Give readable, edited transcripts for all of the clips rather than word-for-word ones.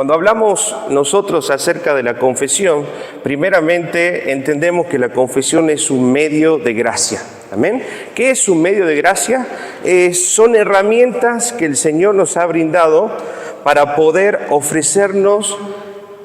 Cuando hablamos nosotros acerca de la confesión, primeramente entendemos que la confesión es un medio de gracia. ¿Amén? ¿Qué es un medio de gracia? Son herramientas que el Señor nos ha brindado para poder ofrecernos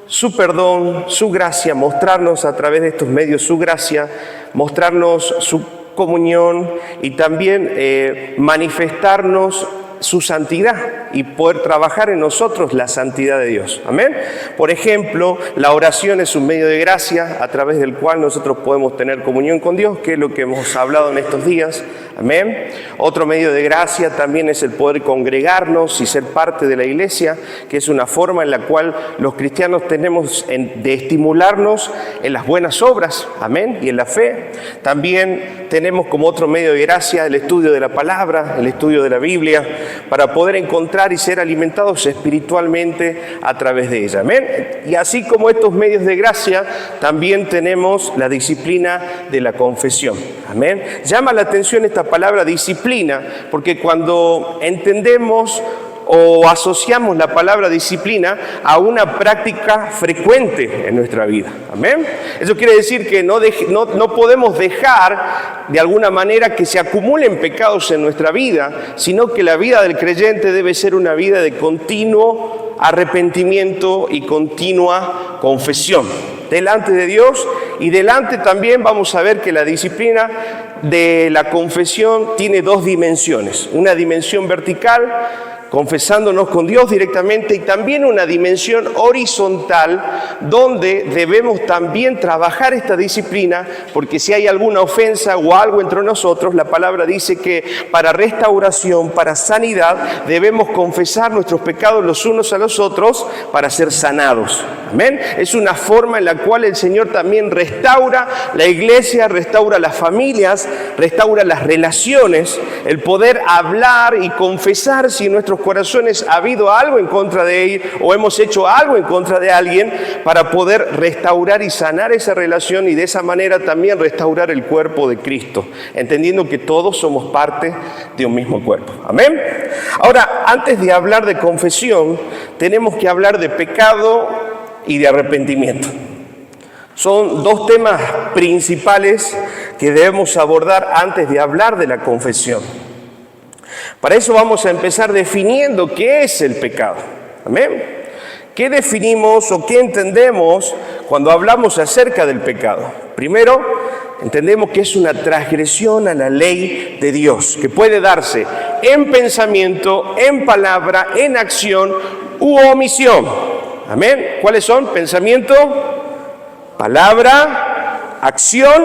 su perdón, su gracia, mostrarnos a través de estos medios su gracia, mostrarnos su comunión y también manifestarnos su santidad y poder trabajar en nosotros la santidad de Dios. Amén. Por ejemplo, la oración es un medio de gracia a través del cual nosotros podemos tener comunión con Dios, que es lo que hemos hablado en estos días. Amén. Otro medio de gracia también es el poder congregarnos y ser parte de la iglesia, que es una forma en la cual los cristianos tenemos de estimularnos en las buenas obras, amén, y en la fe. También tenemos como otro medio de gracia el estudio de la palabra, el estudio de la Biblia, para poder encontrar y ser alimentados espiritualmente a través de ella, amén. Y así como estos medios de gracia, también tenemos la disciplina de la confesión, amén. Llama la atención esta palabra disciplina, porque cuando entendemos o asociamos la palabra disciplina a una práctica frecuente en nuestra vida. Amén. Eso quiere decir que no podemos dejar de alguna manera que se acumulen pecados en nuestra vida, sino que la vida del creyente debe ser una vida de continuo arrepentimiento y continua confesión delante de Dios, y delante también vamos a ver que la disciplina de la confesión tiene dos dimensiones, una dimensión vertical, confesándonos con Dios directamente, y también una dimensión horizontal donde debemos también trabajar esta disciplina, porque si hay alguna ofensa o algo entre nosotros, la palabra dice que para restauración, para sanidad, debemos confesar nuestros pecados los unos a los otros para ser sanados. Amén. Es una forma en la cual el Señor también restaura la iglesia, restaura las familias, restaura las relaciones, el poder hablar y confesar si en nuestros corazones ha habido algo en contra de él o hemos hecho algo en contra de alguien, para poder restaurar y sanar esa relación y de esa manera también restaurar el cuerpo de Cristo, entendiendo que todos somos parte de un mismo cuerpo. Amén. Ahora, antes de hablar de confesión, tenemos que hablar de pecado y de arrepentimiento. Son dos temas principales que debemos abordar antes de hablar de la confesión. Para eso vamos a empezar definiendo qué es el pecado. ¿Amén? ¿Qué definimos o qué entendemos cuando hablamos acerca del pecado? Primero, entendemos que es una transgresión a la ley de Dios, que puede darse en pensamiento, en palabra, en acción u omisión. ¿Amén? ¿Cuáles son? Pensamiento, palabra, acción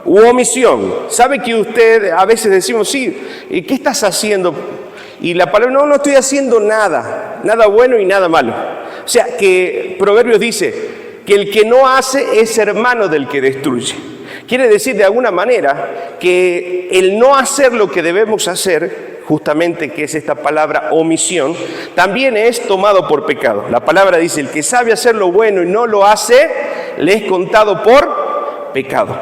u omisión. ¿Sabe que usted a veces decimos, sí, ¿y qué estás haciendo? Y la palabra, no estoy haciendo nada bueno y nada malo. O sea, que Proverbios dice que el que no hace es hermano del que destruye. Quiere decir de alguna manera que el no hacer lo que debemos hacer, justamente que es esta palabra omisión, también es tomado por pecado. La palabra dice, el que sabe hacer lo bueno y no lo hace, le es contado por pecado.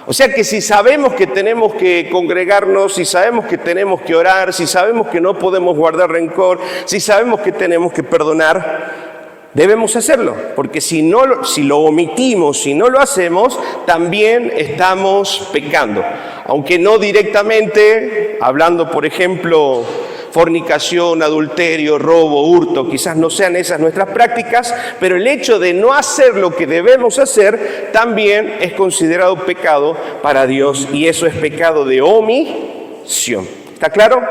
O sea que si sabemos que tenemos que congregarnos, si sabemos que tenemos que orar, si sabemos que no podemos guardar rencor, si sabemos que tenemos que perdonar, debemos hacerlo, porque si lo omitimos, si no lo hacemos, también estamos pecando. Aunque no directamente, hablando por ejemplo, fornicación, adulterio, robo, hurto, quizás no sean esas nuestras prácticas, pero el hecho de no hacer lo que debemos hacer también es considerado pecado para Dios, y eso es pecado de omisión. ¿Está claro?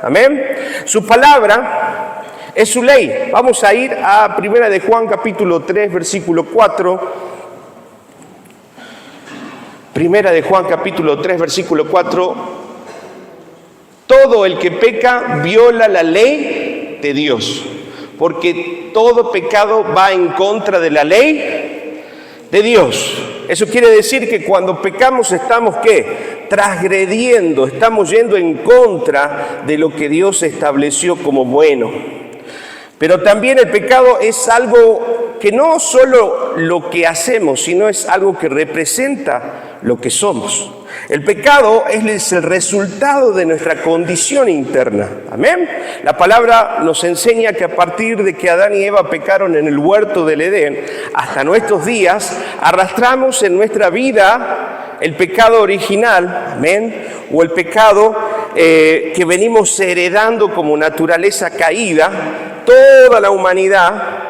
Amén. Su palabra es su ley. Vamos a ir a 1 de Juan capítulo 3, versículo 4. 1 de Juan capítulo 3, versículo 4. Todo el que peca viola la ley de Dios, porque todo pecado va en contra de la ley de Dios. Eso quiere decir que cuando pecamos estamos, ¿qué? Transgrediendo, estamos yendo en contra de lo que Dios estableció como bueno. Pero también el pecado es algo que no solo lo que hacemos, sino es algo que representa lo que somos. El pecado es el resultado de nuestra condición interna. Amén. La palabra nos enseña que a partir de que Adán y Eva pecaron en el huerto del Edén, hasta nuestros días, arrastramos en nuestra vida el pecado original, amén, o el pecado que venimos heredando como naturaleza caída, toda la humanidad.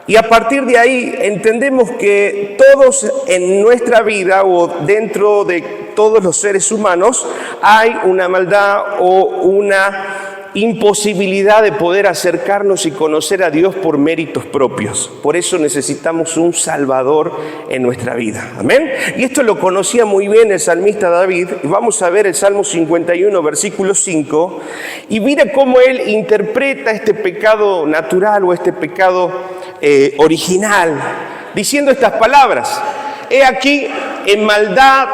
Y a partir de ahí entendemos que todos en nuestra vida o dentro de todos los seres humanos hay una maldad o una imposibilidad de poder acercarnos y conocer a Dios por méritos propios. Por eso necesitamos un Salvador en nuestra vida. Amén. Y esto lo conocía muy bien el salmista David. Y vamos a ver el Salmo 51, versículo 5. Y mira cómo él interpreta este pecado natural o este pecado original, diciendo estas palabras: he aquí, en maldad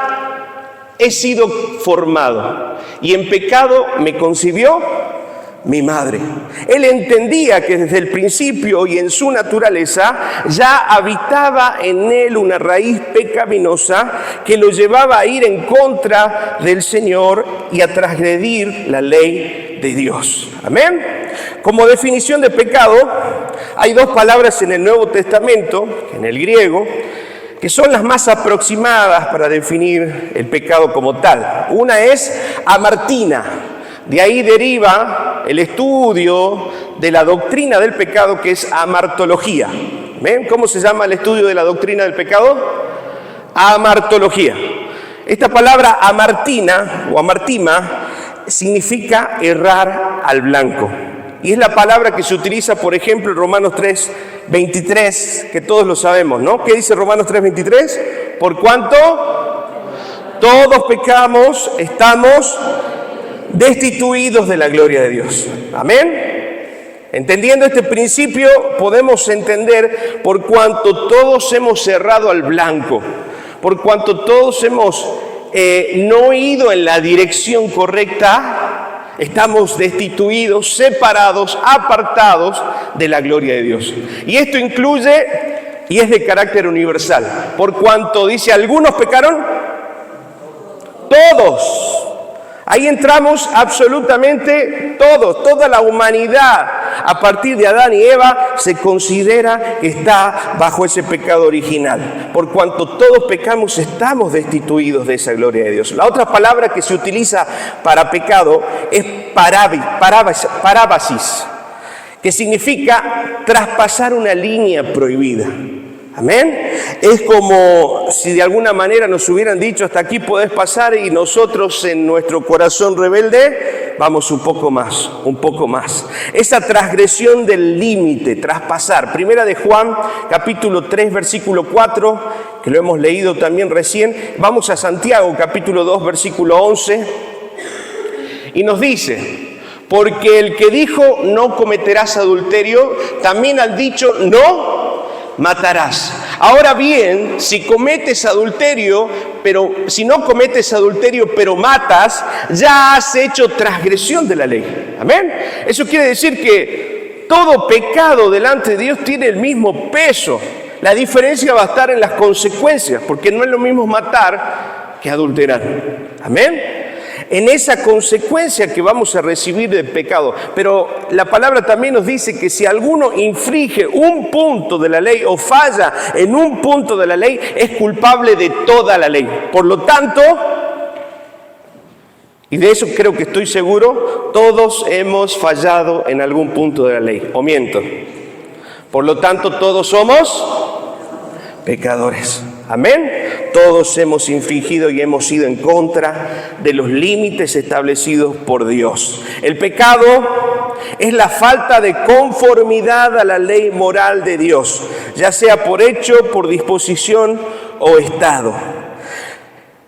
he sido formado, y en pecado me concibió mi madre. Él entendía que desde el principio y en su naturaleza ya habitaba en él una raíz pecaminosa que lo llevaba a ir en contra del Señor y a transgredir la ley de Dios. Amén. Como definición de pecado, hay dos palabras en el Nuevo Testamento, en el griego, que son las más aproximadas para definir el pecado como tal. Una es amartina. De ahí deriva el estudio de la doctrina del pecado, que es amartología. ¿Ven cómo se llama el estudio de la doctrina del pecado? Amartología. Esta palabra amartina o amartima significa errar al blanco. Y es la palabra que se utiliza, por ejemplo, en Romanos 3:23, que todos lo sabemos, ¿no? ¿Qué dice Romanos 3:23? Por cuanto todos pecamos, estamos destituidos de la gloria de Dios. Amén. Entendiendo este principio, podemos entender por cuanto todos hemos errado al blanco, por cuanto todos hemos no ido en la dirección correcta, estamos destituidos, separados, apartados de la gloria de Dios. Y esto incluye, y es de carácter universal, por cuanto dice, algunos pecaron, todos. Ahí entramos absolutamente todos, toda la humanidad, a partir de Adán y Eva, se considera que está bajo ese pecado original. Por cuanto todos pecamos, estamos destituidos de esa gloria de Dios. La otra palabra que se utiliza para pecado es parábasis, que significa traspasar una línea prohibida. Amén. Es como si de alguna manera nos hubieran dicho, hasta aquí podés pasar, y nosotros en nuestro corazón rebelde vamos un poco más, un poco más. Esa transgresión del límite, traspasar. Primera de Juan, capítulo 3, versículo 4, que lo hemos leído también recién. Vamos a Santiago, capítulo 2, versículo 11, y nos dice: porque el que dijo no cometerás adulterio, también ha dicho no matarás. Ahora bien, si no cometes adulterio, pero matas, ya has hecho transgresión de la ley. Amén. Eso quiere decir que todo pecado delante de Dios tiene el mismo peso. La diferencia va a estar en las consecuencias, porque no es lo mismo matar que adulterar. Amén. En esa consecuencia que vamos a recibir del pecado. Pero la palabra también nos dice que si alguno infringe un punto de la ley o falla en un punto de la ley, es culpable de toda la ley. Por lo tanto, y de eso creo que estoy seguro, todos hemos fallado en algún punto de la ley. ¿O miento? Por lo tanto, todos somos pecadores. Amén. Todos hemos infringido y hemos ido en contra de los límites establecidos por Dios. El pecado es la falta de conformidad a la ley moral de Dios, ya sea por hecho, por disposición o estado.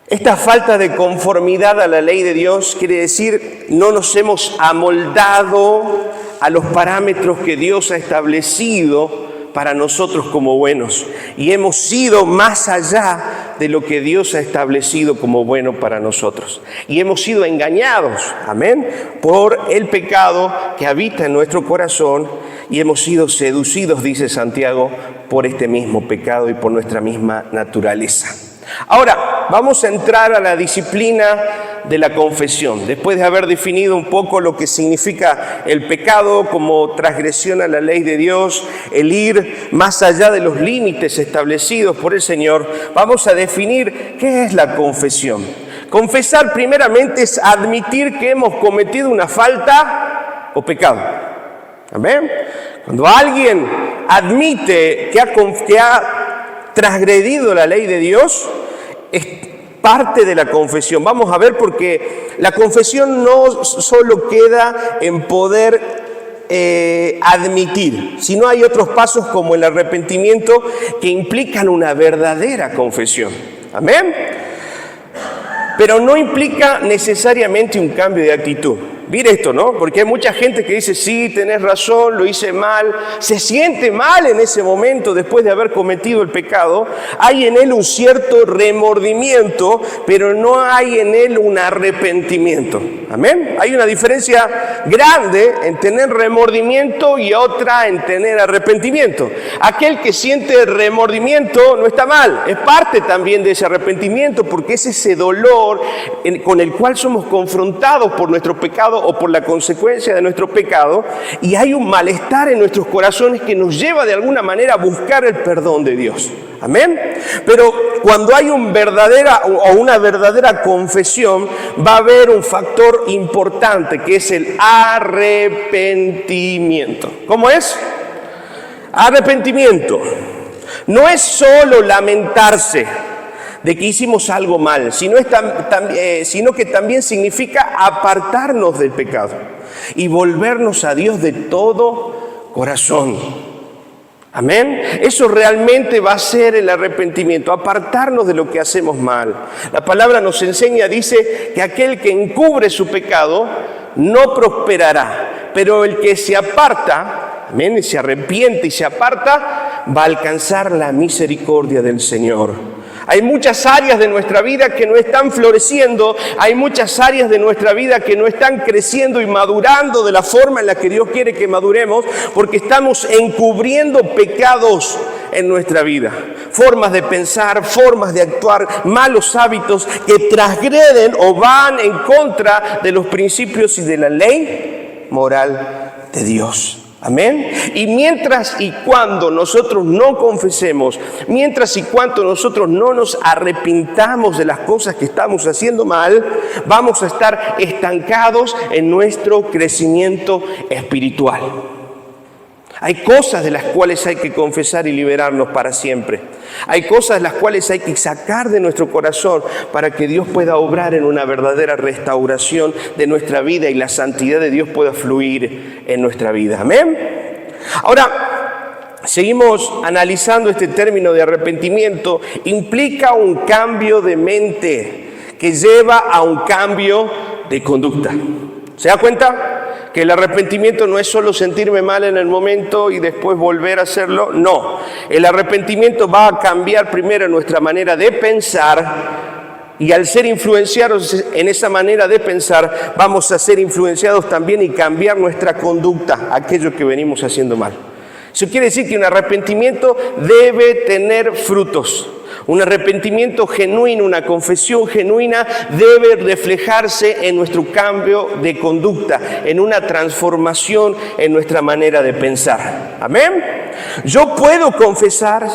Esta falta de conformidad a la ley de Dios quiere decir no nos hemos amoldado a los parámetros que Dios ha establecido para nosotros como buenos, y hemos ido más allá de lo que Dios ha establecido como bueno para nosotros, y hemos sido engañados, amén, por el pecado que habita en nuestro corazón, y hemos sido seducidos, dice Santiago, por este mismo pecado y por nuestra misma naturaleza. Ahora, vamos a entrar a la disciplina de la confesión. Después de haber definido un poco lo que significa el pecado como transgresión a la ley de Dios, el ir más allá de los límites establecidos por el Señor, vamos a definir qué es la confesión. Confesar primeramente es admitir que hemos cometido una falta o pecado. ¿Amén? Cuando alguien admite que ha transgredido la ley de Dios, es parte de la confesión. Vamos a ver, porque la confesión no solo queda en poder admitir, sino hay otros pasos como el arrepentimiento que implican una verdadera confesión. Amén. Pero no implica necesariamente un cambio de actitud. Mire esto, ¿no? Porque hay mucha gente que dice, sí, tenés razón, lo hice mal, se siente mal en ese momento después de haber cometido el pecado. Hay en él un cierto remordimiento, pero no hay en él un arrepentimiento. ¿Amén? Hay una diferencia grande en tener remordimiento y otra en tener arrepentimiento. Aquel que siente remordimiento no está mal, es parte también de ese arrepentimiento, porque es ese dolor con el cual somos confrontados por nuestro pecado o por la consecuencia de nuestro pecado, y hay un malestar en nuestros corazones que nos lleva de alguna manera a buscar el perdón de Dios. Amén. Pero cuando hay una verdadera confesión, va a haber un factor importante que es el arrepentimiento. ¿Cómo es? Arrepentimiento no es solo lamentarse de que hicimos algo mal, sino que también significa apartarnos del pecado y volvernos a Dios de todo corazón. Amén. Eso realmente va a ser el arrepentimiento, apartarnos de lo que hacemos mal. La palabra nos enseña, dice, que aquel que encubre su pecado no prosperará, pero el que se aparta, amén, se arrepiente y se aparta, va a alcanzar la misericordia del Señor. Hay muchas áreas de nuestra vida que no están floreciendo, hay muchas áreas de nuestra vida que no están creciendo y madurando de la forma en la que Dios quiere que maduremos, porque estamos encubriendo pecados en nuestra vida. Formas de pensar, formas de actuar, malos hábitos que transgreden o van en contra de los principios y de la ley moral de Dios. Amén. Y mientras y cuando nosotros no confesemos, mientras y cuando nosotros no nos arrepintamos de las cosas que estamos haciendo mal, vamos a estar estancados en nuestro crecimiento espiritual. Hay cosas de las cuales hay que confesar y liberarnos para siempre. Hay cosas de las cuales hay que sacar de nuestro corazón para que Dios pueda obrar en una verdadera restauración de nuestra vida y la santidad de Dios pueda fluir en nuestra vida. Amén. Ahora, seguimos analizando este término de arrepentimiento. Implica un cambio de mente que lleva a un cambio de conducta. ¿Se da cuenta? Que el arrepentimiento no es solo sentirme mal en el momento y después volver a hacerlo. No, el arrepentimiento va a cambiar primero nuestra manera de pensar, y al ser influenciados en esa manera de pensar, vamos a ser influenciados también y cambiar nuestra conducta, aquello que venimos haciendo mal. Eso quiere decir que un arrepentimiento debe tener frutos. Un arrepentimiento genuino, una confesión genuina debe reflejarse en nuestro cambio de conducta, en una transformación en nuestra manera de pensar. ¿Amén? Yo puedo confesar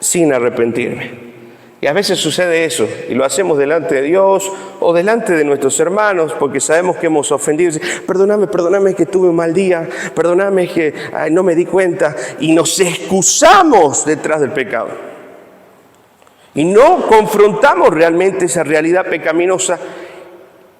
sin arrepentirme. Y a veces sucede eso, y lo hacemos delante de Dios o delante de nuestros hermanos, porque sabemos que hemos ofendido. Perdóname que tuve un mal día, perdóname que no me di cuenta, y nos excusamos detrás del pecado. Y no confrontamos realmente esa realidad pecaminosa.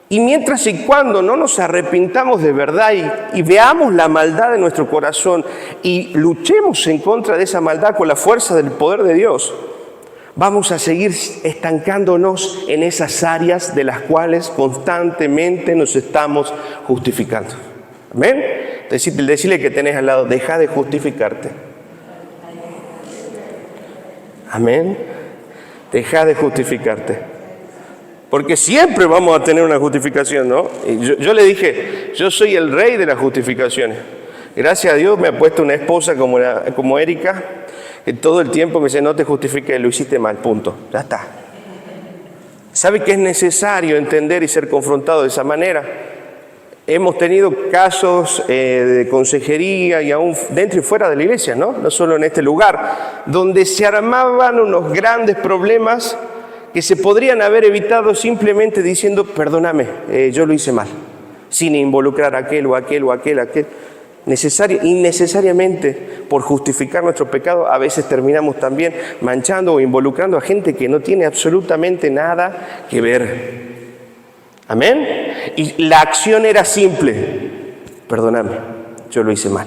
Y mientras y cuando no nos arrepintamos de verdad y veamos la maldad de nuestro corazón y luchemos en contra de esa maldad con la fuerza del poder de Dios, vamos a seguir estancándonos en esas áreas de las cuales constantemente nos estamos justificando. ¿Amén? Decirle que tenés al lado, deja de justificarte. Amén. Deja de justificarte. Porque siempre vamos a tener una justificación, ¿no? Y yo le dije, yo soy el rey de las justificaciones. Gracias a Dios me ha puesto una esposa como Erika, que todo el tiempo me dice, no te justifiques, lo hiciste mal, punto. Ya está. ¿Sabe que es necesario entender y ser confrontado de esa manera? Hemos tenido casos de consejería y aún dentro y fuera de la iglesia, no solo en este lugar, donde se armaban unos grandes problemas que se podrían haber evitado simplemente diciendo, perdóname, yo lo hice mal, sin involucrar a aquel o aquel o aquel. Innecesariamente, por justificar nuestro pecado, a veces terminamos también manchando o involucrando a gente que no tiene absolutamente nada que ver. ¿Amén? Y la acción era simple. Perdóname, yo lo hice mal.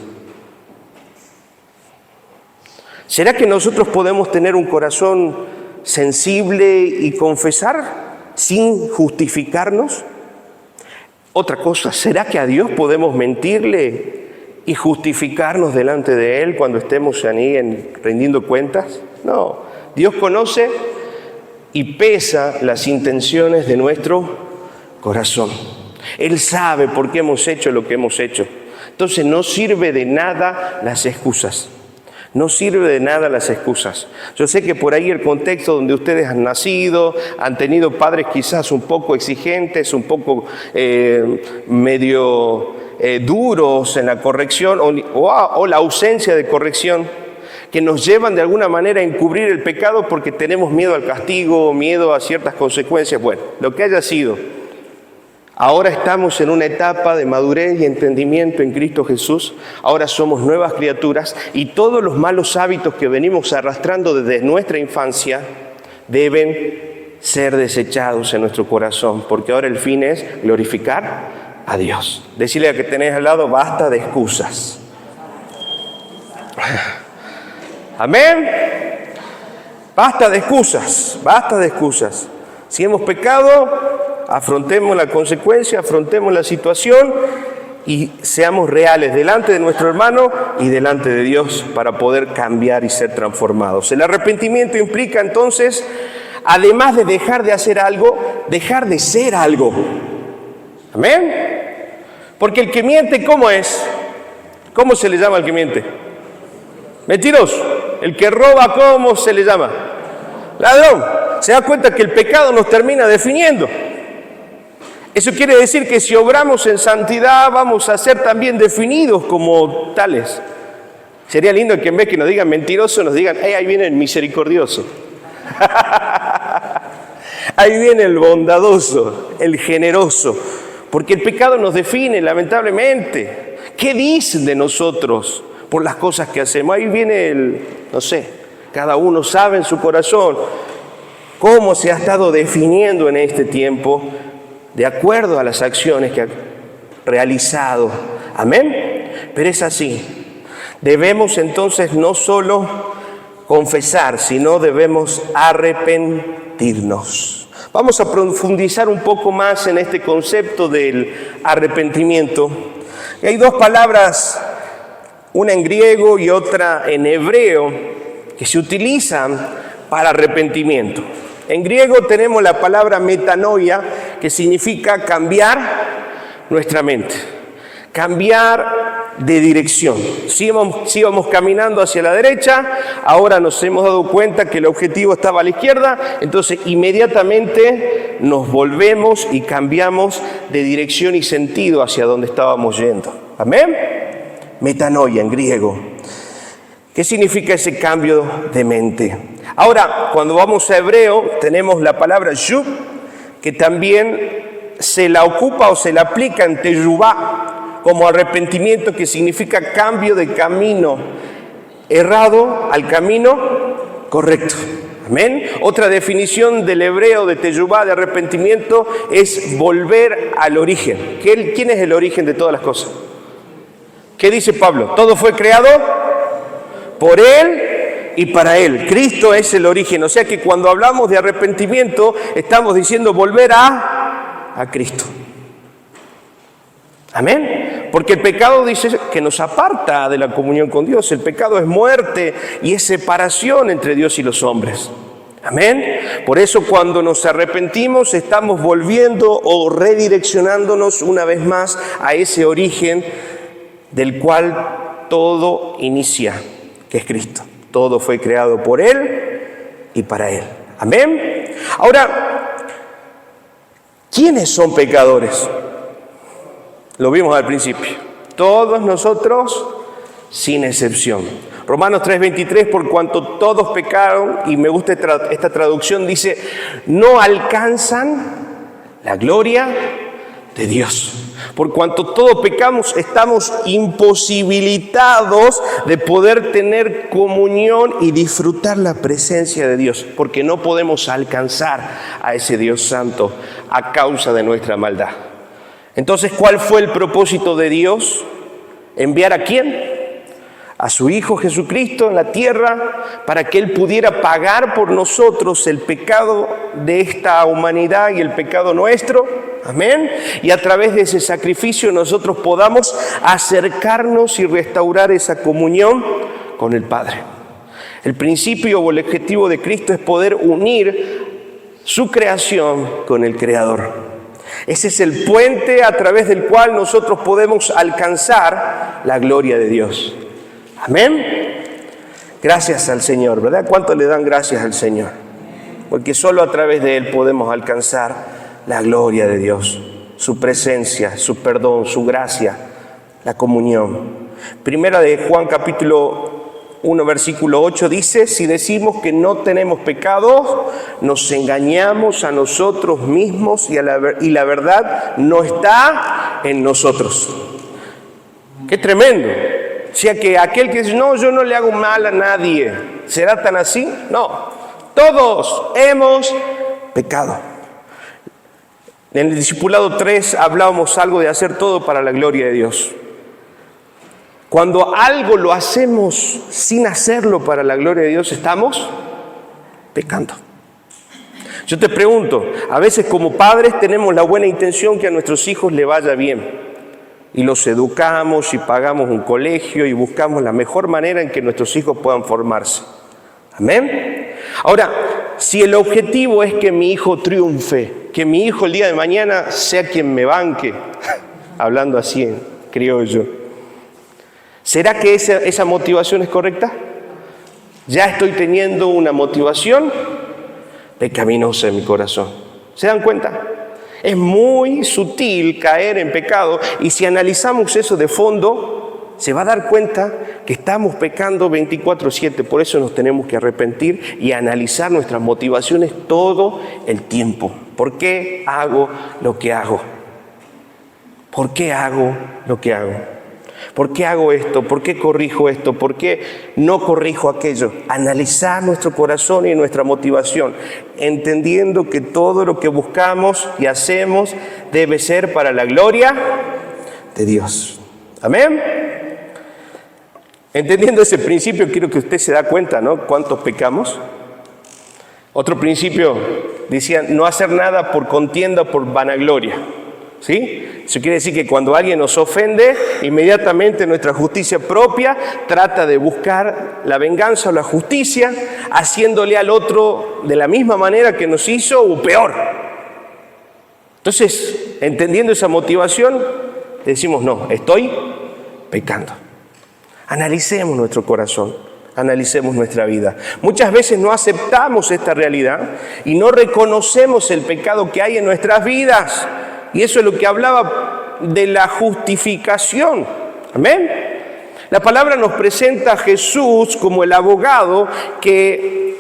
¿Será que nosotros podemos tener un corazón sensible y confesar sin justificarnos? Otra cosa, ¿será que a Dios podemos mentirle y justificarnos delante de Él cuando estemos ahí rindiendo cuentas? No, Dios conoce y pesa las intenciones de nuestro corazón. Él sabe por qué hemos hecho lo que hemos hecho. Entonces no sirve de nada las excusas. No sirve de nada las excusas. Yo sé que por ahí el contexto donde ustedes han nacido, han tenido padres quizás un poco exigentes, un poco medio duros en la corrección o la ausencia de corrección, que nos llevan de alguna manera a encubrir el pecado porque tenemos miedo al castigo, miedo a ciertas consecuencias. Bueno, lo que haya sido. Ahora estamos en una etapa de madurez y entendimiento en Cristo Jesús. Ahora somos nuevas criaturas y todos los malos hábitos que venimos arrastrando desde nuestra infancia deben ser desechados en nuestro corazón, porque ahora el fin es glorificar a Dios. Decirle a que tenés al lado, basta de excusas. Amén. Basta de excusas, basta de excusas. Si hemos pecado, afrontemos la consecuencia, afrontemos la situación y seamos reales delante de nuestro hermano y delante de Dios para poder cambiar y ser transformados. El arrepentimiento implica entonces, además de dejar de hacer algo, dejar de ser algo. ¿Amén? Porque el que miente, ¿cómo es? ¿Cómo se le llama al que miente? Mentiroso. El que roba, ¿cómo se le llama? Ladrón. Se da cuenta que el pecado nos termina definiendo. Eso quiere decir que si obramos en santidad vamos a ser también definidos como tales. Sería lindo que en vez que nos digan mentiroso nos digan, ahí viene el misericordioso. Ahí viene el bondadoso, el generoso. Porque el pecado nos define, lamentablemente. ¿Qué dicen de nosotros por las cosas que hacemos? Ahí viene cada uno sabe en su corazón cómo se ha estado definiendo en este tiempo de acuerdo a las acciones que ha realizado. Amén. Pero es así. Debemos entonces no solo confesar, sino debemos arrepentirnos. Vamos a profundizar un poco más en este concepto del arrepentimiento. Y hay dos palabras, una en griego y otra en hebreo, que se utilizan para arrepentimiento. En griego tenemos la palabra metanoia, que significa cambiar nuestra mente, cambiar de dirección. Si íbamos caminando hacia la derecha, ahora nos hemos dado cuenta que el objetivo estaba a la izquierda, entonces inmediatamente nos volvemos y cambiamos de dirección y sentido hacia donde estábamos yendo. ¿Amén? Metanoia en griego. ¿Qué significa ese cambio de mente? Ahora, cuando vamos a hebreo, tenemos la palabra shub, que también se la ocupa o se la aplica en teshuvá como arrepentimiento, que significa cambio de camino errado al camino correcto. Amén. Otra definición del hebreo de teshuvá, de arrepentimiento, es volver al origen. ¿Quién es el origen de todas las cosas? ¿Qué dice Pablo? Todo fue creado por Él y para Él. Cristo es el origen. O sea que cuando hablamos de arrepentimiento, estamos diciendo volver a Cristo. Amén. Porque el pecado dice que nos aparta de la comunión con Dios. El pecado es muerte y es separación entre Dios y los hombres. Amén. Por eso cuando nos arrepentimos estamos volviendo o redireccionándonos una vez más a ese origen del cual todo inicia, que es Cristo. Todo fue creado por Él y para Él. Amén. Ahora, ¿Quiénes son pecadores? Lo vimos al principio. Todos nosotros, sin excepción. Romanos 3:23, por cuanto todos pecaron, y me gusta esta traducción, dice, no alcanzan la gloria de Dios. Por cuanto todos pecamos, estamos imposibilitados de poder tener comunión y disfrutar la presencia de Dios, porque no podemos alcanzar a ese Dios santo a causa de nuestra maldad. Entonces, ¿cuál fue el propósito de Dios? ¿Enviar a quién? A su Hijo Jesucristo en la tierra para que Él pudiera pagar por nosotros el pecado de esta humanidad y el pecado nuestro. Amén. Y a través de ese sacrificio nosotros podamos acercarnos y restaurar esa comunión con el Padre. El principio o el objetivo de Cristo es poder unir su creación con el Creador. Ese es el puente a través del cual nosotros podemos alcanzar la gloria de Dios. Amén. Gracias al Señor, ¿verdad? ¿Cuánto le dan gracias al Señor? Porque solo a través de Él podemos alcanzar la gloria de Dios, su presencia, su perdón, su gracia, la comunión. Primera de Juan capítulo 1 versículo 8 dice, si decimos que no tenemos pecado, nos engañamos a nosotros mismos y la verdad no está en nosotros. ¡Qué tremendo! O sea que aquel que dice, no, yo no le hago mal a nadie, ¿será tan así? No, todos hemos pecado. En el discipulado 3 hablábamos algo de hacer todo para la gloria de Dios. Cuando algo lo hacemos sin hacerlo para la gloria de Dios, estamos pecando. Yo te pregunto, a veces como padres tenemos la buena intención que a nuestros hijos le vaya bien. Y los educamos y pagamos un colegio y buscamos la mejor manera en que nuestros hijos puedan formarse. ¿Amén? Ahora, si el objetivo es que mi hijo triunfe, que mi hijo el día de mañana sea quien me banque, hablando así en criollo, ¿será que esa motivación es correcta? Ya estoy teniendo una motivación pecaminosa en mi corazón. ¿Se dan cuenta? Es muy sutil caer en pecado y si analizamos eso de fondo, se va a dar cuenta que estamos pecando 24/7. Por eso nos tenemos que arrepentir y analizar nuestras motivaciones todo el tiempo. ¿Por qué hago lo que hago? ¿Por qué hago lo que hago? ¿Por qué hago esto? ¿Por qué corrijo esto? ¿Por qué no corrijo aquello? Analizar nuestro corazón y nuestra motivación, entendiendo que todo lo que buscamos y hacemos debe ser para la gloria de Dios. ¿Amén? Entendiendo ese principio, quiero que usted se da cuenta, ¿no? ¿Cuántos pecamos? Otro principio decía, no hacer nada por contienda o por vanagloria. ¿Sí? Eso quiere decir que cuando alguien nos ofende, inmediatamente nuestra justicia propia trata de buscar la venganza o la justicia, haciéndole al otro de la misma manera que nos hizo o peor. Entonces, entendiendo esa motivación, decimos, no, estoy pecando. Analicemos nuestro corazón, analicemos nuestra vida. Muchas veces no aceptamos esta realidad y no reconocemos el pecado que hay en nuestras vidas. Y eso es lo que hablaba de la justificación. ¿Amén? La palabra nos presenta a Jesús como el abogado que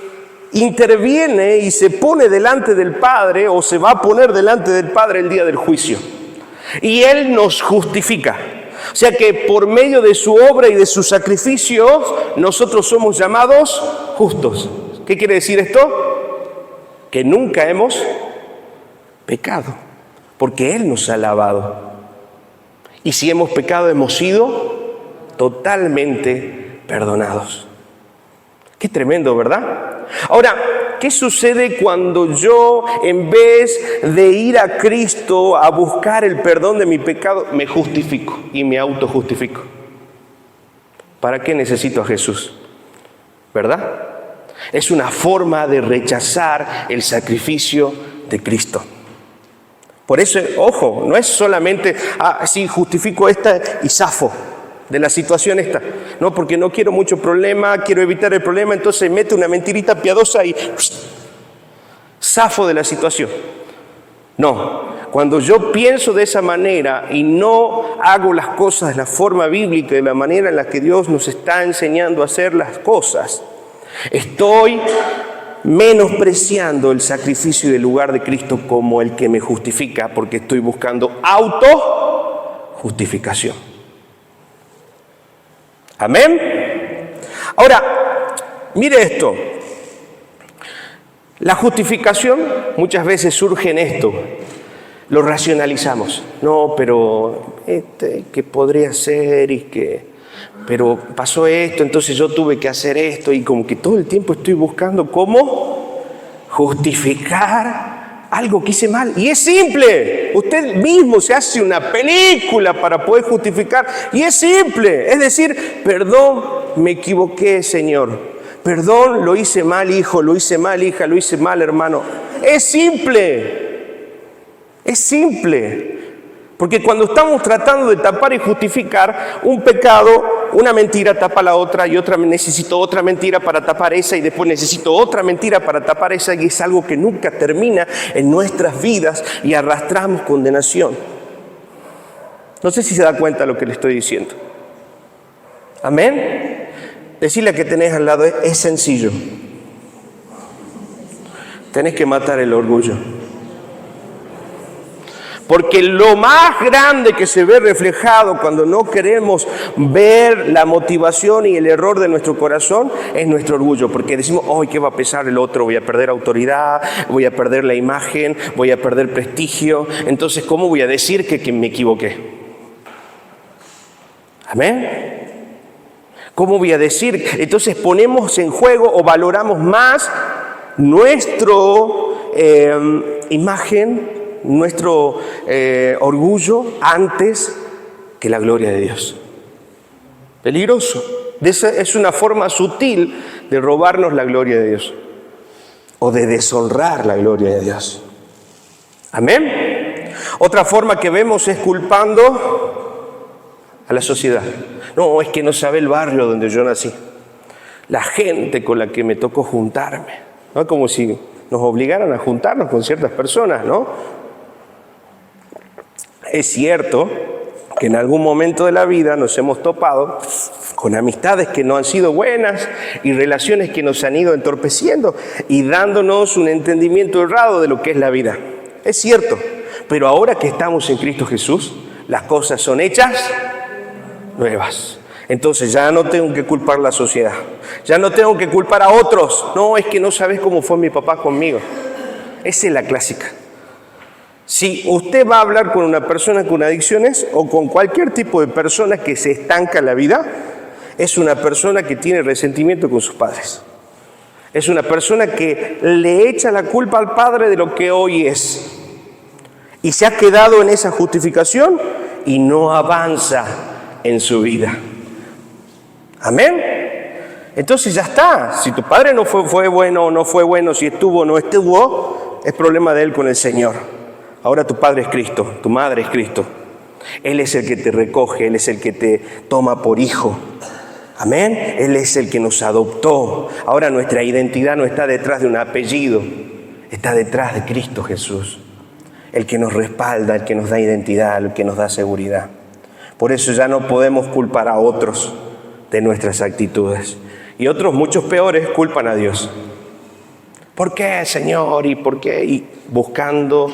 interviene y se pone delante del Padre o se va a poner delante del Padre el día del juicio. Y Él nos justifica. O sea que por medio de su obra y de sus sacrificios nosotros somos llamados justos. ¿Qué quiere decir esto? Que nunca hemos pecado. Porque Él nos ha lavado. Y si hemos pecado, hemos sido totalmente perdonados. Qué tremendo, ¿verdad? Ahora, ¿qué sucede cuando yo, en vez de ir a Cristo a buscar el perdón de mi pecado, me justifico y me autojustifico? ¿Para qué necesito a Jesús? ¿Verdad? Es una forma de rechazar el sacrificio de Cristo. Por eso, ojo, no es solamente, sí, justifico esta y zafo de la situación esta. No, porque no quiero mucho problema, quiero evitar el problema, entonces mete una mentirita piadosa y zafo de la situación. No, Cuando yo pienso de esa manera y no hago las cosas de la forma bíblica, de la manera en la que Dios nos está enseñando a hacer las cosas, estoy menospreciando el sacrificio y el lugar de Cristo como el que me justifica, porque estoy buscando autojustificación. ¿Amén? Ahora, mire esto. La justificación muchas veces surge en esto. Lo racionalizamos. No, pero que podría ser pero pasó esto, entonces yo tuve que hacer esto, y como que todo el tiempo estoy buscando cómo justificar algo que hice mal. Y es simple. Usted mismo se hace una película para poder justificar. Y es simple. Es decir, perdón, me equivoqué, Señor. Perdón, lo hice mal, hijo, lo hice mal, hija, lo hice mal, hermano. Es simple. Es simple. Porque cuando estamos tratando de tapar y justificar un pecado, una mentira tapa la otra, y necesito otra mentira para tapar esa, y después necesito otra mentira para tapar esa, y es algo que nunca termina en nuestras vidas y arrastramos condenación. No sé si se da cuenta de lo que le estoy diciendo. ¿Amén? Decirle a que tenés al lado es sencillo. Tenés que matar el orgullo. Porque lo más grande que se ve reflejado cuando no queremos ver la motivación y el error de nuestro corazón es nuestro orgullo. Porque decimos, ¡ay, qué va a pesar el otro! Voy a perder autoridad, voy a perder la imagen, voy a perder prestigio. Entonces, ¿cómo voy a decir que me equivoqué? ¿Amén? ¿Cómo voy a decir? Entonces ponemos en juego o valoramos más nuestro imagen, nuestro orgullo antes que la gloria de Dios. Peligroso. Es una forma sutil de robarnos la gloria de Dios o de deshonrar la gloria de Dios. ¿Amén? Otra forma que vemos es culpando a la sociedad. No, es que no sabe el barrio donde yo nací, la gente con la que me tocó juntarme, ¿no? Como si nos obligaran a juntarnos con ciertas personas, ¿no? Es cierto que en algún momento de la vida nos hemos topado con amistades que no han sido buenas y relaciones que nos han ido entorpeciendo y dándonos un entendimiento errado de lo que es la vida. Es cierto, pero ahora que estamos en Cristo Jesús, las cosas son hechas nuevas. Entonces ya no tengo que culpar a la sociedad, ya no tengo que culpar a otros. No, es que no sabes cómo fue mi papá conmigo. Esa es la clásica. Si usted va a hablar con una persona con adicciones o con cualquier tipo de persona que se estanca en la vida, es una persona que tiene resentimiento con sus padres. Es una persona que le echa la culpa al padre de lo que hoy es. Y se ha quedado en esa justificación y no avanza en su vida. ¿Amén? Entonces ya está. Si tu padre no fue bueno o no fue bueno, si estuvo o no estuvo, es problema de él con el Señor. Ahora tu padre es Cristo, tu madre es Cristo. Él es el que te recoge, Él es el que te toma por hijo. Amén. Él es el que nos adoptó. Ahora nuestra identidad no está detrás de un apellido, está detrás de Cristo Jesús. El que nos respalda, el que nos da identidad, el que nos da seguridad. Por eso ya no podemos culpar a otros de nuestras actitudes. Y otros, muchos peores, culpan a Dios. ¿Por qué, Señor? ¿Y por qué? Y buscando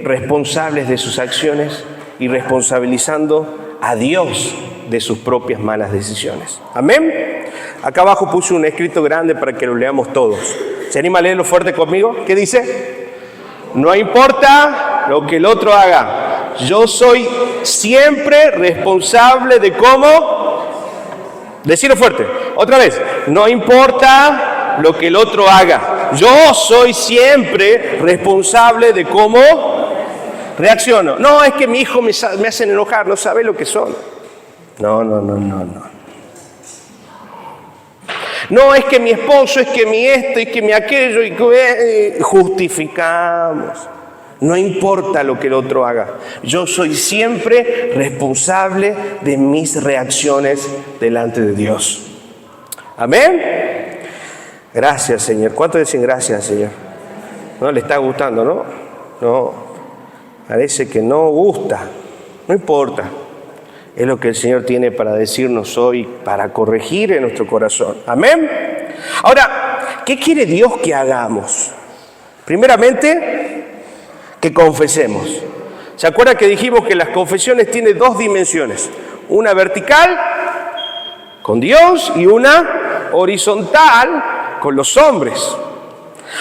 responsables de sus acciones y responsabilizando a Dios de sus propias malas decisiones. ¿Amén? Acá abajo puse un escrito grande para que lo leamos todos. ¿Se anima a leerlo fuerte conmigo? ¿Qué dice? No importa lo que el otro haga, yo soy siempre responsable de cómo. Decirlo fuerte, otra vez. No importa lo que el otro haga, yo soy siempre responsable de cómo reacciono. No, es que mi hijo me hacen enojar, no sabe lo que son. No. No, es que mi esposo, es que mi esto, es que mi aquello, y justificamos. No importa lo que el otro haga, yo soy siempre responsable de mis reacciones delante de Dios. Amén. Gracias, Señor. ¿Cuánto dicen gracias, Señor? No le está gustando, ¿no? No, parece que no gusta. No importa. Es lo que el Señor tiene para decirnos hoy, para corregir en nuestro corazón. Amén. Ahora, ¿qué quiere Dios que hagamos? Primeramente, que confesemos. ¿Se acuerda que dijimos que las confesiones tienen dos dimensiones? Una vertical con Dios y una horizontal con los hombres.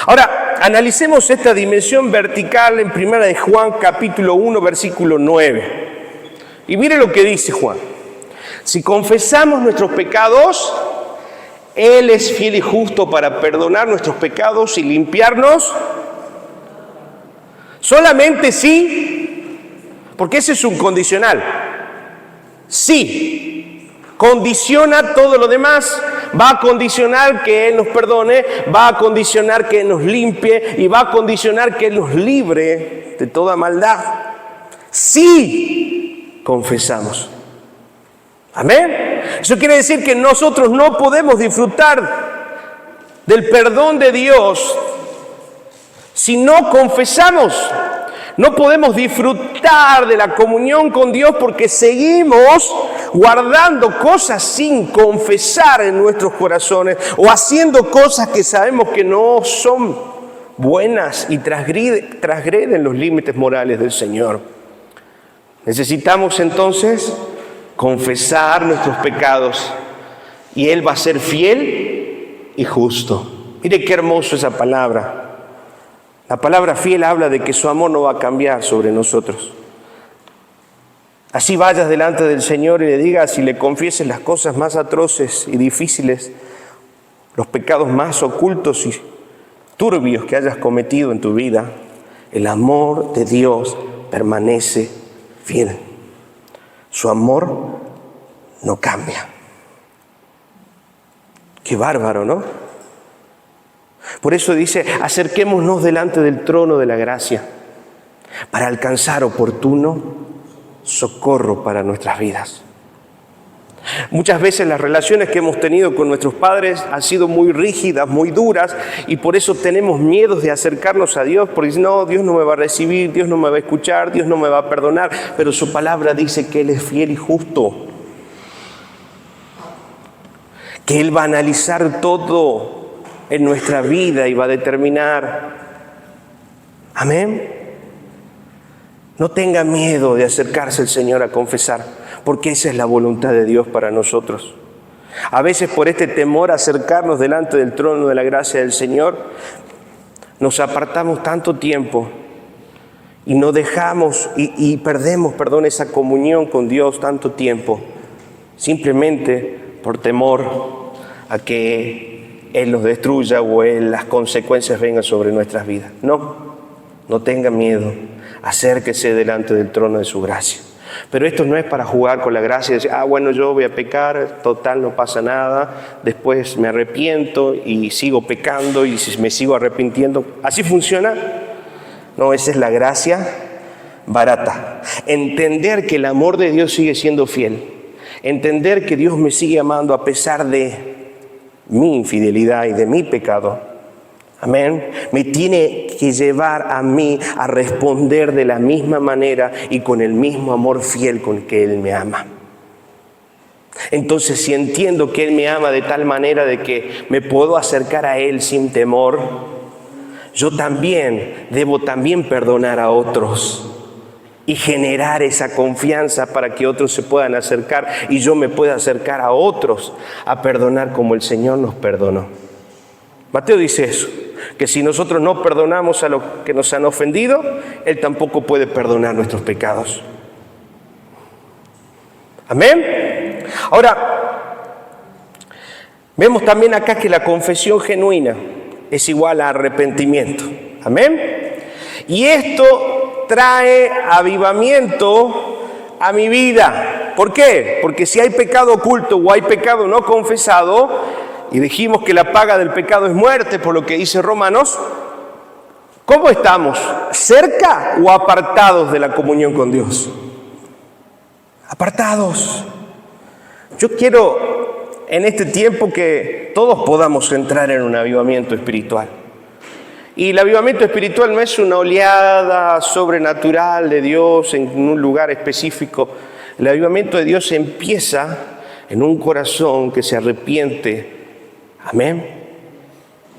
Ahora, analicemos esta dimensión vertical en 1 de Juan capítulo 1, versículo 9. Y mire lo que dice Juan. Si confesamos nuestros pecados, Él es fiel y justo para perdonar nuestros pecados y limpiarnos. Solamente sí, porque ese es un condicional. Sí, condiciona todo lo demás. Va a condicionar que Él nos perdone, va a condicionar que Él nos limpie y va a condicionar que Él nos libre de toda maldad. Sí, confesamos. Amén. Eso quiere decir que nosotros no podemos disfrutar del perdón de Dios si no confesamos. No podemos disfrutar de la comunión con Dios porque seguimos guardando cosas sin confesar en nuestros corazones o haciendo cosas que sabemos que no son buenas y transgreden los límites morales del Señor. Necesitamos entonces confesar nuestros pecados y Él va a ser fiel y justo. Mire qué hermoso esa palabra. La palabra fiel habla de que su amor no va a cambiar sobre nosotros. Así vayas delante del Señor y le digas y le confieses las cosas más atroces y difíciles, los pecados más ocultos y turbios que hayas cometido en tu vida, el amor de Dios permanece fiel. Su amor no cambia. Qué bárbaro, ¿no? Por eso dice, acerquémonos delante del trono de la gracia para alcanzar oportuno socorro para nuestras vidas. Muchas veces las relaciones que hemos tenido con nuestros padres han sido muy rígidas, muy duras, y por eso tenemos miedo de acercarnos a Dios, porque no, Dios no me va a recibir, Dios no me va a escuchar, Dios no me va a perdonar, pero su palabra dice que Él es fiel y justo, que Él va a analizar todo en nuestra vida y va a determinar. Amén. No tenga miedo de acercarse al Señor a confesar, porque esa es la voluntad de Dios para nosotros. A veces por este temor a acercarnos delante del trono de la gracia del Señor, nos apartamos tanto tiempo y no dejamos y perdemos, esa comunión con Dios tanto tiempo, simplemente por temor a que Él nos destruya o las consecuencias vengan sobre nuestras vidas. No tenga miedo, acérquese delante del trono de su gracia. Pero esto no es para jugar con la gracia y decir, bueno, yo voy a pecar, total, no pasa nada, después me arrepiento y sigo pecando y me sigo arrepintiendo. ¿Así funciona? No, esa es la gracia barata. Entender que el amor de Dios sigue siendo fiel. Entender que Dios me sigue amando a pesar de mi infidelidad y de mi pecado. Amén. Me tiene que llevar a mí a responder de la misma manera y con el mismo amor fiel con que Él me ama. Entonces, si entiendo que Él me ama de tal manera de que me puedo acercar a Él sin temor, yo debo perdonar a otros y generar esa confianza para que otros se puedan acercar y yo me pueda acercar a otros a perdonar como el Señor nos perdonó. Mateo dice eso, que si nosotros no perdonamos a los que nos han ofendido, Él tampoco puede perdonar nuestros pecados. Amén. Ahora, vemos también acá que la confesión genuina es igual a arrepentimiento. Amén. Y esto trae avivamiento a mi vida. ¿Por qué? Porque si hay pecado oculto o hay pecado no confesado, y dijimos que la paga del pecado es muerte, por lo que dice Romanos, ¿cómo estamos? ¿Cerca o apartados de la comunión con Dios? Apartados. Yo quiero en este tiempo que todos podamos entrar en un avivamiento espiritual. Y el avivamiento espiritual no es una oleada sobrenatural de Dios en un lugar específico. El avivamiento de Dios empieza en un corazón que se arrepiente, amén,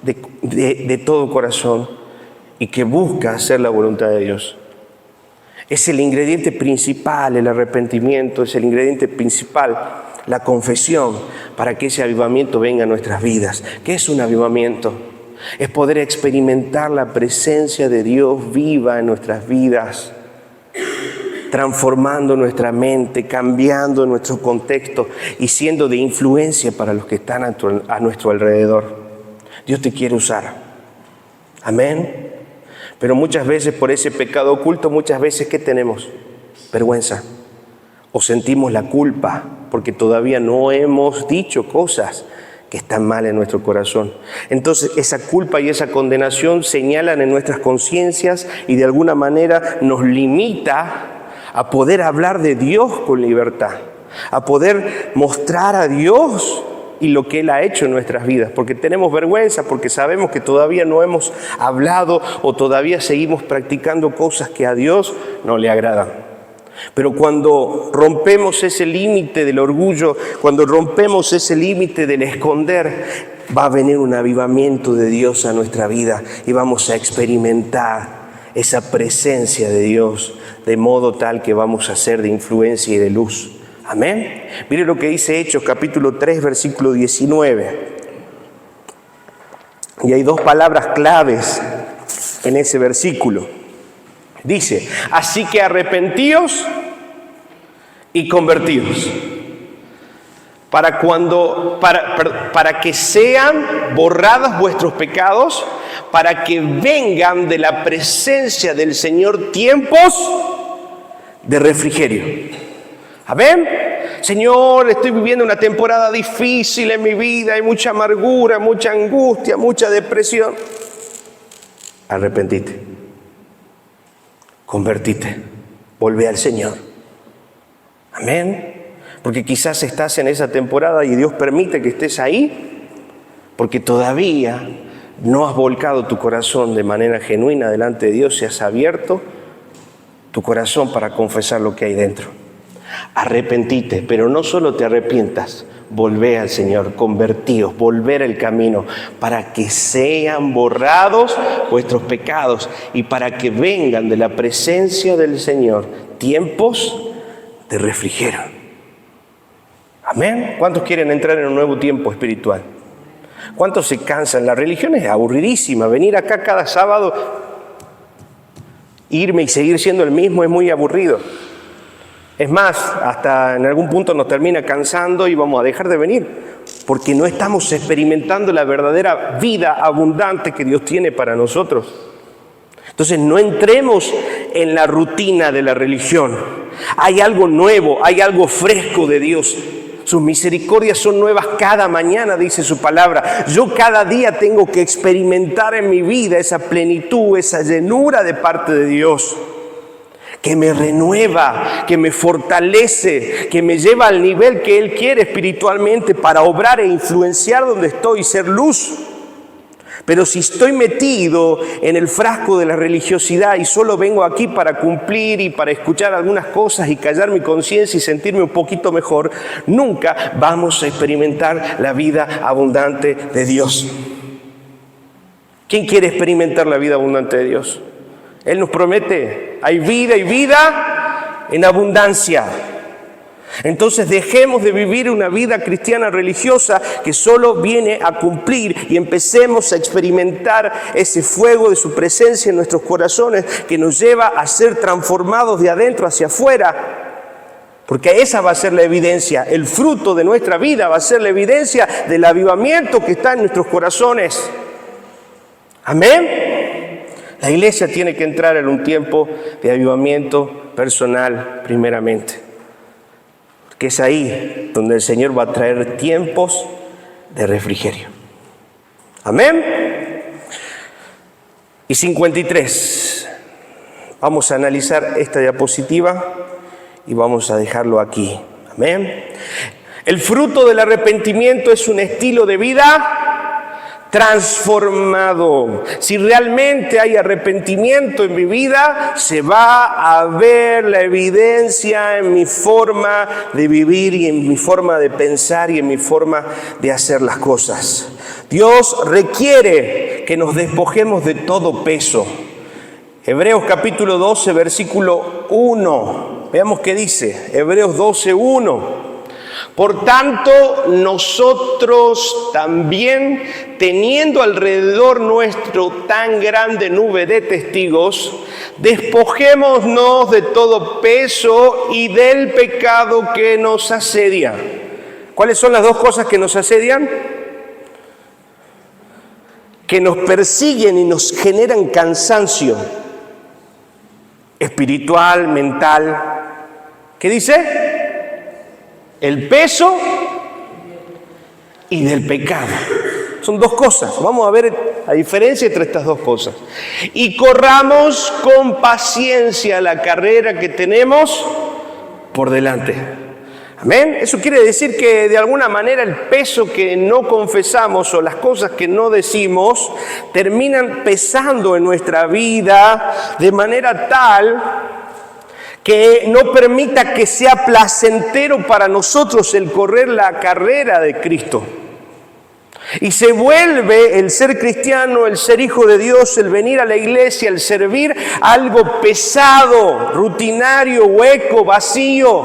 de todo corazón y que busca hacer la voluntad de Dios. Es el ingrediente principal, el arrepentimiento, es el ingrediente principal, la confesión, para que ese avivamiento venga a nuestras vidas. ¿Qué es un avivamiento? Es poder experimentar la presencia de Dios viva en nuestras vidas, transformando nuestra mente, cambiando nuestro contexto y siendo de influencia para los que están a nuestro alrededor. Dios te quiere usar. Amén. Pero muchas veces por ese pecado oculto, muchas veces ¿qué tenemos? Vergüenza. O sentimos la culpa porque todavía no hemos dicho cosas que están mal en nuestro corazón. Entonces esa culpa y esa condenación señalan en nuestras conciencias y de alguna manera nos limita a poder hablar de Dios con libertad, a poder mostrar a Dios y lo que Él ha hecho en nuestras vidas, porque tenemos vergüenza, porque sabemos que todavía no hemos hablado o todavía seguimos practicando cosas que a Dios no le agradan. Pero cuando rompemos ese límite del orgullo, cuando rompemos ese límite del esconder, va a venir un avivamiento de Dios a nuestra vida y vamos a experimentar esa presencia de Dios de modo tal que vamos a ser de influencia y de luz. Amén. Mire lo que dice Hechos capítulo 3 versículo 19. Y hay dos palabras claves en ese versículo. Dice, así que arrepentíos y convertíos, para que sean borrados vuestros pecados, para que vengan de la presencia del Señor tiempos de refrigerio. Amén. Señor, estoy viviendo una temporada difícil en mi vida, hay mucha amargura, mucha angustia, mucha depresión. Arrepentite. Convertite, volvé al Señor. Amén. Porque quizás estás en esa temporada y Dios permite que estés ahí porque todavía no has volcado tu corazón de manera genuina delante de Dios y has abierto tu corazón para confesar lo que hay dentro. Arrepentite, pero no solo te arrepientas, volvé al Señor, convertíos, volver al camino, para que sean borrados vuestros pecados y para que vengan de la presencia del Señor tiempos de refrigerio. Amén. ¿Cuántos quieren entrar en un nuevo tiempo espiritual? ¿Cuántos se cansan? La religión es aburridísima. Venir acá cada sábado, irme y seguir siendo el mismo es muy aburrido. Es más, hasta en algún punto nos termina cansando y vamos a dejar de venir, porque no estamos experimentando la verdadera vida abundante que Dios tiene para nosotros. Entonces no entremos en la rutina de la religión. Hay algo nuevo, hay algo fresco de Dios. Sus misericordias son nuevas cada mañana, dice su palabra. Yo cada día tengo que experimentar en mi vida esa plenitud, esa llenura de parte de Dios, que me renueva, que me fortalece, que me lleva al nivel que Él quiere espiritualmente para obrar e influenciar donde estoy y ser luz. Pero si estoy metido en el frasco de la religiosidad y solo vengo aquí para cumplir y para escuchar algunas cosas y callar mi conciencia y sentirme un poquito mejor, nunca vamos a experimentar la vida abundante de Dios. ¿Quién quiere experimentar la vida abundante de Dios? Él nos promete, hay vida y vida en abundancia. Entonces dejemos de vivir una vida cristiana religiosa que solo viene a cumplir y empecemos a experimentar ese fuego de su presencia en nuestros corazones que nos lleva a ser transformados de adentro hacia afuera. Porque esa va a ser la evidencia, el fruto de nuestra vida va a ser la evidencia del avivamiento que está en nuestros corazones. Amén. La iglesia tiene que entrar en un tiempo de avivamiento personal primeramente. Que es ahí donde el Señor va a traer tiempos de refrigerio. Amén. Y 53. Vamos a analizar esta diapositiva y vamos a dejarlo aquí. Amén. El fruto del arrepentimiento es un estilo de vida transformado. Si realmente hay arrepentimiento en mi vida, se va a ver la evidencia en mi forma de vivir y en mi forma de pensar y en mi forma de hacer las cosas. Dios requiere que nos despojemos de todo peso. Hebreos capítulo 12, versículo 1. Veamos qué dice. Hebreos 12, 1. Por tanto, nosotros también, teniendo alrededor nuestro tan grande nube de testigos, despojémonos de todo peso y del pecado que nos asedia. ¿Cuáles son las dos cosas que nos asedian? Que nos persiguen y nos generan cansancio espiritual, mental. ¿Qué dice? El peso y del pecado. Son dos cosas. Vamos a ver la diferencia entre estas dos cosas. Y corramos con paciencia la carrera que tenemos por delante. Amén. Eso quiere decir que de alguna manera el peso que no confesamos o las cosas que no decimos terminan pesando en nuestra vida de manera tal que no permita que sea placentero para nosotros el correr la carrera de Cristo. Y se vuelve el ser cristiano, el ser hijo de Dios, el venir a la iglesia, el servir algo pesado, rutinario, hueco, vacío,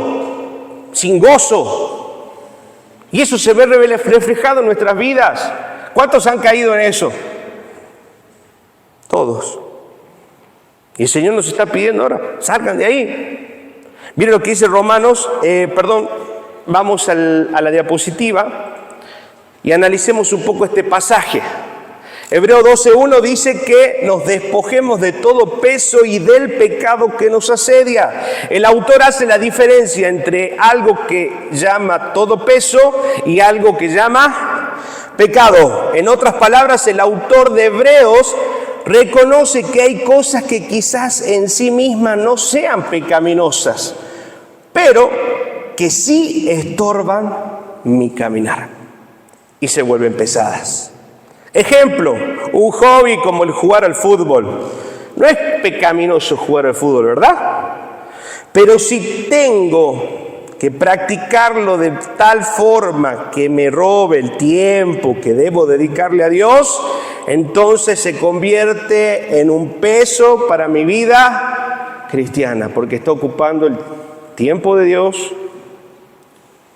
sin gozo. Y eso se ve reflejado en nuestras vidas. ¿Cuántos han caído en eso? Todos. Y el Señor nos está pidiendo ahora, salgan de ahí. Miren lo que dice Romanos, vamos a la diapositiva y analicemos un poco este pasaje. Hebreo 12:1 dice que nos despojemos de todo peso y del pecado que nos asedia. El autor hace la diferencia entre algo que llama todo peso y algo que llama pecado. En otras palabras, el autor de Hebreos reconoce que hay cosas que quizás en sí mismas no sean pecaminosas, pero que sí estorban mi caminar y se vuelven pesadas. Ejemplo, un hobby como el jugar al fútbol. No es pecaminoso jugar al fútbol, ¿verdad? Pero si tengo que practicarlo de tal forma que me robe el tiempo que debo dedicarle a Dios, entonces se convierte en un peso para mi vida cristiana, porque está ocupando el tiempo de Dios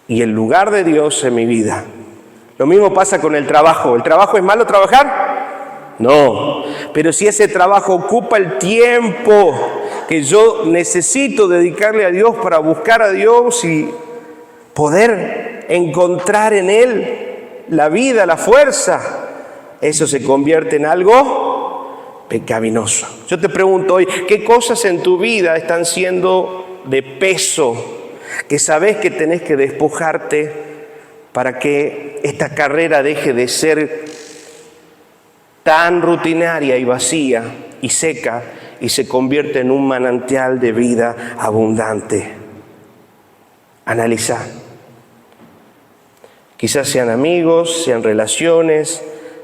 y el lugar de Dios en mi vida. Lo mismo pasa con el trabajo. ¿El trabajo es malo trabajar? No, pero si ese trabajo ocupa el tiempo que yo necesito dedicarle a Dios para buscar a Dios y poder encontrar en Él la vida, la fuerza, eso se convierte en algo pecaminoso. Yo te pregunto hoy, ¿qué cosas en tu vida están siendo de peso que sabes que tenés que despojarte para que esta carrera deje de ser tan rutinaria y vacía y seca y se convierte en un manantial de vida abundante? Analiza. Quizás sean amigos, sean relaciones,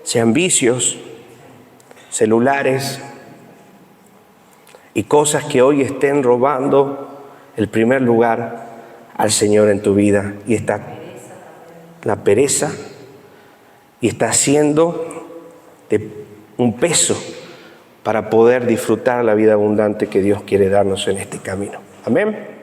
sean vicios, celulares y cosas que hoy estén robando el primer lugar al Señor en tu vida. Y está la pereza y está haciendo de un peso para poder disfrutar la vida abundante que Dios quiere darnos en este camino. Amén.